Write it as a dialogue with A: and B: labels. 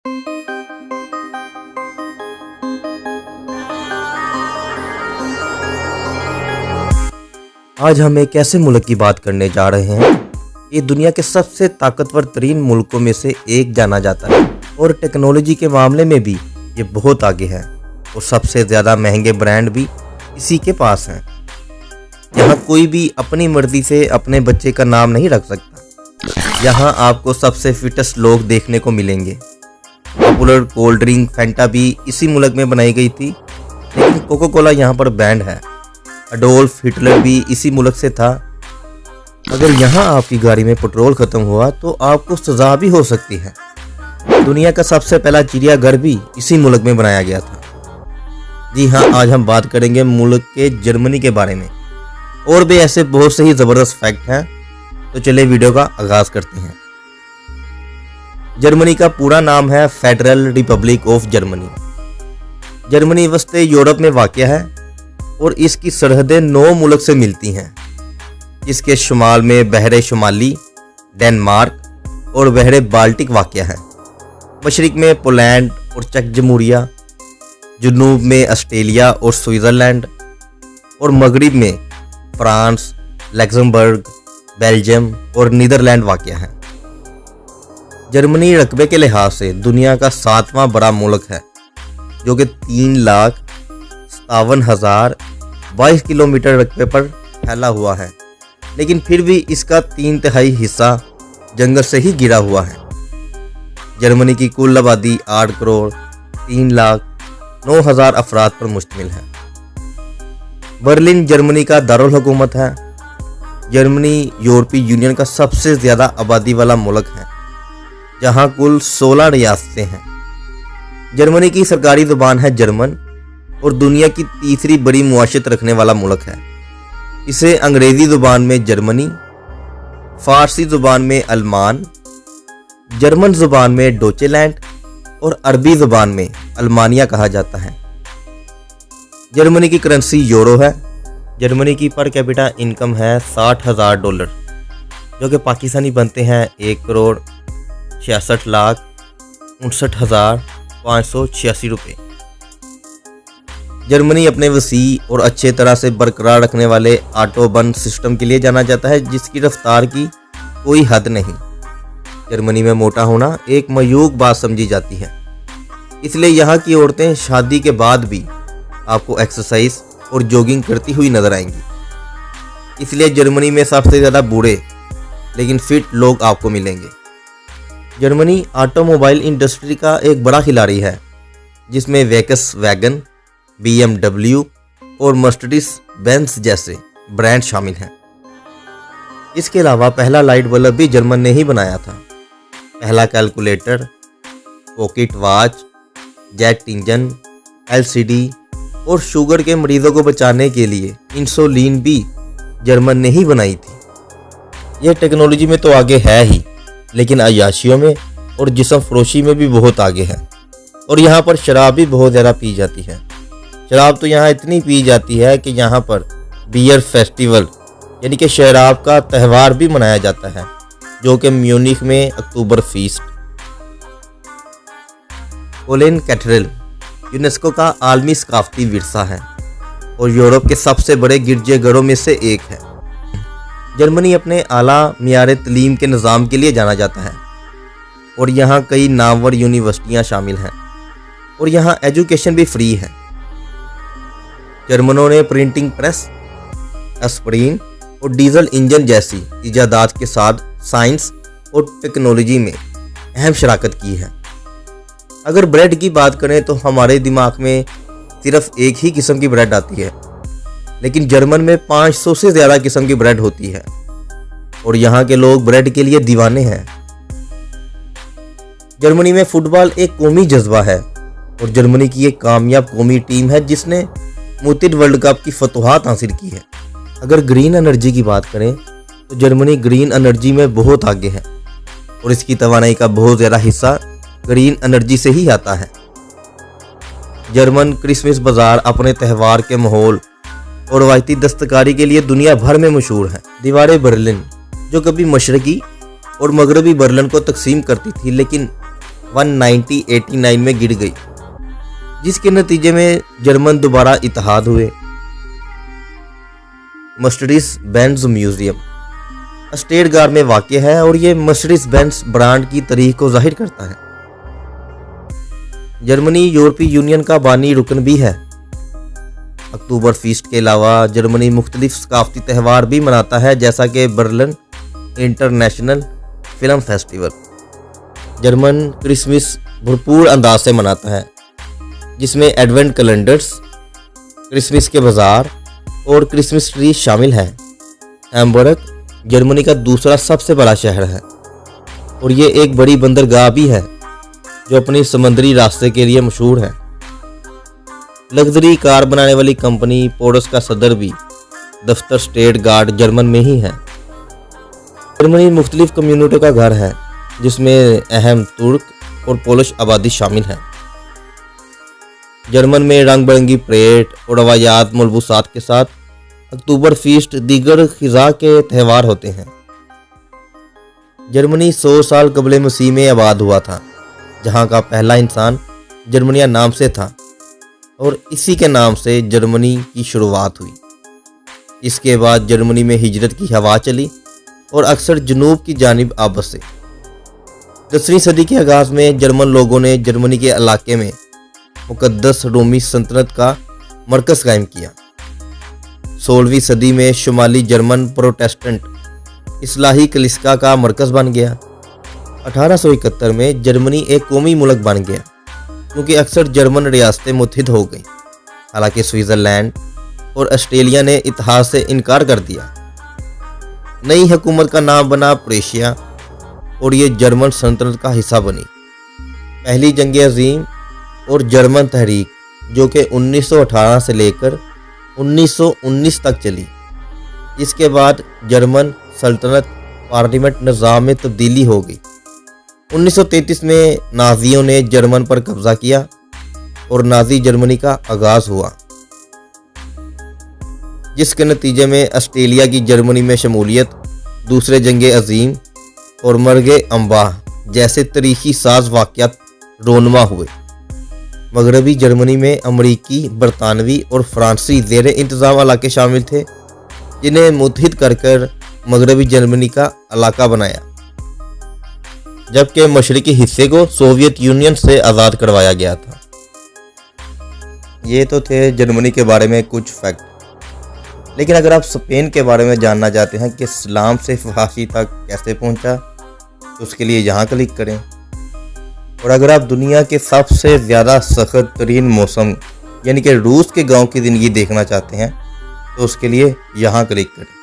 A: आज हम एक ऐसे मुल्क की बात करने जा रहे हैं। ये दुनिया के सबसे ताकतवर तरीन मुल्कों में से एक जाना जाता है और टेक्नोलॉजी के मामले में भी ये बहुत आगे है और सबसे ज़्यादा महंगे ब्रांड भी इसी के पास हैं। यहाँ कोई भी अपनी मर्जी से अपने बच्चे का नाम नहीं रख सकता। यहाँ आपको सबसे फिटेस्ट लोग देखने को मिलेंगे। पॉपुलर कोल्ड ड्रिंक फैंटा भी इसी मुल्क में बनाई गई थी, लेकिन कोका कोला यहाँ पर बैंड है। अडोल्फ हिटलर भी इसी मुल्क से था। अगर यहाँ आपकी गाड़ी में पेट्रोल खत्म हुआ तो आपको सजा भी हो सकती है। दुनिया का सबसे पहला चिड़ियाघर भी इसी मुल्क में बनाया गया था। जी हाँ, आज हम बात करेंगे मुल्क के जर्मनी के बारे में। और भी ऐसे बहुत से ही ज़बरदस्त फैक्ट हैं, तो चलिए वीडियो का आगाज करते हैं। जर्मनी का पूरा नाम है federal Republic of Germany. Germany वस्ते यूरोप में वाक़या है और इसकी सरहदें 9 मुल्क से मिलती हैं। इसके शुमाल में बहरे शुमाली, डेनमार्क और बहरे बाल्टिक वाक़या है। मशरिक में पोलैंड और चेक जमहूरिया, जुनूब में ऑस्ट्रेलिया और स्विट्ज़रलैंड और मगरिब में फ्रांस, लग्जमबर्ग, बेल्जियम और नीदरलैंड वाक़या है। जर्मनी रकबे के लिहाज से दुनिया का 7वां बड़ा मुल्क है, जो कि 3,57,022 किलोमीटर रकबे पर फैला हुआ है, लेकिन फिर भी इसका 3/3 हिस्सा जंगल से ही घिरा हुआ है। जर्मनी की कुल आबादी 8,03,09,000 अफराद पर मुश्तमिल है। बर्लिन जर्मनी का दारुल हुकूमत है। जर्मनी यूरोपीय यूनियन का सबसे ज़्यादा आबादी वाला मुल्क है, जहां कुल 16 रियासतें हैं। जर्मनी की सरकारी ज़ुबान है जर्मन और दुनिया की तीसरी बड़ी मुआशरत रखने वाला मुल्क है। इसे अंग्रेज़ी ज़ुबान में जर्मनी, फ़ारसी ज़ुबान में अल्मान, जर्मन ज़ुबान में डोचेलैंड और अरबी ज़ुबान में अल्मानिया कहा जाता है। जर्मनी की करेंसी यूरो है। जर्मनी की पर कैपिटा इनकम है $60,000, जो कि पाकिस्तानी बनते हैं 1,66,59,586 रुपये। जर्मनी अपने वसी और अच्छे तरह से बरकरार रखने वाले ऑटोबन सिस्टम के लिए जाना जाता है, जिसकी रफ्तार की कोई हद नहीं। जर्मनी में मोटा होना एक मयूक बात समझी जाती है, इसलिए यहाँ की औरतें शादी के बाद भी आपको एक्सरसाइज और जॉगिंग करती हुई नजर आएंगी। इसलिए जर्मनी में सबसे ज़्यादा बूढ़े लेकिन फिट लोग आपको मिलेंगे। जर्मनी ऑटोमोबाइल इंडस्ट्री का एक बड़ा खिलाड़ी है, जिसमें वेक्स वैगन, BMW और मर्सिडीज बेंज जैसे ब्रांड शामिल हैं। इसके अलावा पहला लाइट बल्ब भी जर्मन ने ही बनाया था। पहला calculator, pocket watch, jet engine, LCD और शुगर के मरीजों को बचाने के लिए इंसुलिन भी जर्मन ने ही बनाई थी। यह टेक्नोलॉजी में तो आगे है ही, लेकिन अय्याशियों में और जिस्म फरोशी में भी बहुत आगे है। और यहाँ पर शराब भी बहुत ज़्यादा पी जाती है। शराब तो यहाँ इतनी पी जाती है कि यहाँ पर बियर फेस्टिवल यानी कि शराब का त्यौहार भी मनाया जाता है, जो कि म्यूनिख में अक्टूबर फीस्ट। कोलेन कैथेड्रल यूनेस्को का आलमी सकाफती विरसा है और यूरोप के सबसे बड़े गिरजाघरों में से एक है। जर्मनी अपने आला मियार तलीम के निज़ाम के लिए जाना जाता है और यहाँ कई नामवर यूनिवर्सिटियाँ शामिल हैं और यहाँ एजुकेशन भी फ्री है। जर्मनों ने प्रिंटिंग प्रेस, एस्प्रीन और डीजल इंजन जैसी इजादात के साथ साइंस और टेक्नोलॉजी में अहम शराकत की है। अगर ब्रेड की बात करें तो हमारे दिमाग में सिर्फ एक ही किस्म की ब्रेड आती है, लेकिन जर्मन में 500 से ज़्यादा किस्म की ब्रेड होती है और यहाँ के लोग ब्रेड के लिए दीवाने हैं। जर्मनी में फुटबॉल एक कौमी जज्बा है और जर्मनी की एक कामयाब कौमी टीम है जिसने मुत्तहिद वर्ल्ड कप की फतुहात हासिल की है। अगर ग्रीन एनर्जी की बात करें तो जर्मनी ग्रीन एनर्जी में बहुत आगे है और इसकी तवानाई का बहुत ज़्यादा हिस्सा ग्रीन एनर्जी से ही आता है। जर्मन क्रिसमस बाज़ार अपने त्यौहार के माहौल और रवायती दस्तकारी के लिए दुनिया भर में मशहूर है। दीवारें बर्लिन, जो कभी मशरकी और मगरबी बर्लिन को तकसीम करती थी, लेकिन 1989 में गिर गई, जिसके नतीजे में जर्मन दोबारा इत्तेहाद हुए। मर्सिडीज बेंज म्यूजियम स्टटगार्ट में वाक़ है और ये मर्सिडीज बेंज ब्रांड की तारीख को जाहिर करता है। जर्मनी यूरोपीय यूनियन का बानी रुकन भी है। अक्टूबर फीस्ट के अलावा जर्मनी मुख्तलिफ सकाफती त्यौहार भी मनाता है, जैसा कि Berlin international film festival. German Christmas भरपूर अंदाज से मनाता है, जिसमें एडवेंट कैलेंडर्स, क्रिसमस के बाज़ार और क्रिसमस ट्री शामिल है। हैम्बर्ग जर्मनी का दूसरा सबसे बड़ा शहर है और ये एक बड़ी बंदरगाह भी है जो अपनी समुद्री रास्ते के लिए मशहूर है। लग्जरी कार बनाने वाली कंपनी पोर्स का सदर भी दफ्तर स्टटगार्ट जर्मन में ही है। जर्मनी मुख्तलिफ कम्युनिटियों का घर है, जिसमें अहम तुर्क और पोलिश आबादी शामिल है। जर्मन में रंग बिरंगी परेड और रवायात मलबूसात के साथ अक्टूबर फीस्ट दीगर खिजा के त्यौहार होते हैं। जर्मनी 100 साल कबले मसीह में आबाद हुआ था, जहां का पहला इंसान जर्मनिया नाम से था और इसी के नाम से जर्मनी की शुरुआत हुई। इसके बाद जर्मनी में हिजरत की हवा चली और अक्सर जनूब की जानिब आ बसे। 10वीं सदी के आगाज़ में जर्मन लोगों ने जर्मनी के इलाके में मुकद्दस रोमी सल्तनत का मरकज़ कायम किया। 16वीं सदी में शुमाली जर्मन प्रोटेस्टेंट इस्लाही कलीसिया का मरकज़ बन गया। 1871 में जर्मनी एक कौमी मुल्क बन गया, क्योंकि अक्सर जर्मन रियासतें मुत्तहिद हो गईं। हालांकि स्विट्ज़रलैंड और ऑस्ट्रेलिया ने इत्तेहाद से इनकार कर दिया। नई हुकूमत का नाम बना प्रेशिया और ये जर्मन सल्तनत का हिस्सा बनी। पहली जंग अजीम और जर्मन तहरीक, जो कि 1918 से लेकर 1919 तक चली। इसके बाद जर्मन सल्तनत पार्लियामेंट निज़ाम में तब्दीली हो गई। 1933 में नाज़ियों ने जर्मन पर कब्जा किया और नाज़ी जर्मनी का आगाज़ हुआ, जिसके नतीजे में ऑस्ट्रेलिया की जर्मनी में शमूलियत, दूसरे जंग अजीम और मर्ग अम्बाह जैसे तारीखी साज वाक़यात रोनमा हुए। मगरबी जर्मनी में अमरीकी, बरतानवी और फ्रांसी ज़ेर इंतज़ाम इलाके शामिल थे, जिन्हें मुत्तहिद कर मगरबी जर्मनी का इलाका बनाया, जबकि मशरक़ी हिस्से को सोवियत यूनियन से आज़ाद करवाया गया था। ये तो थे जर्मनी के बारे में कुछ फैक्ट। लेकिन अगर आप स्पेन के बारे में जानना चाहते हैं कि इस्लाम से फहाशी तक कैसे पहुंचा, तो उसके लिए यहाँ क्लिक करें। और अगर आप दुनिया के सबसे ज़्यादा सख्त तरीन मौसम यानी कि रूस के गांव की ज़िंदगी देखना चाहते हैं, तो उसके लिए यहाँ क्लिक करें।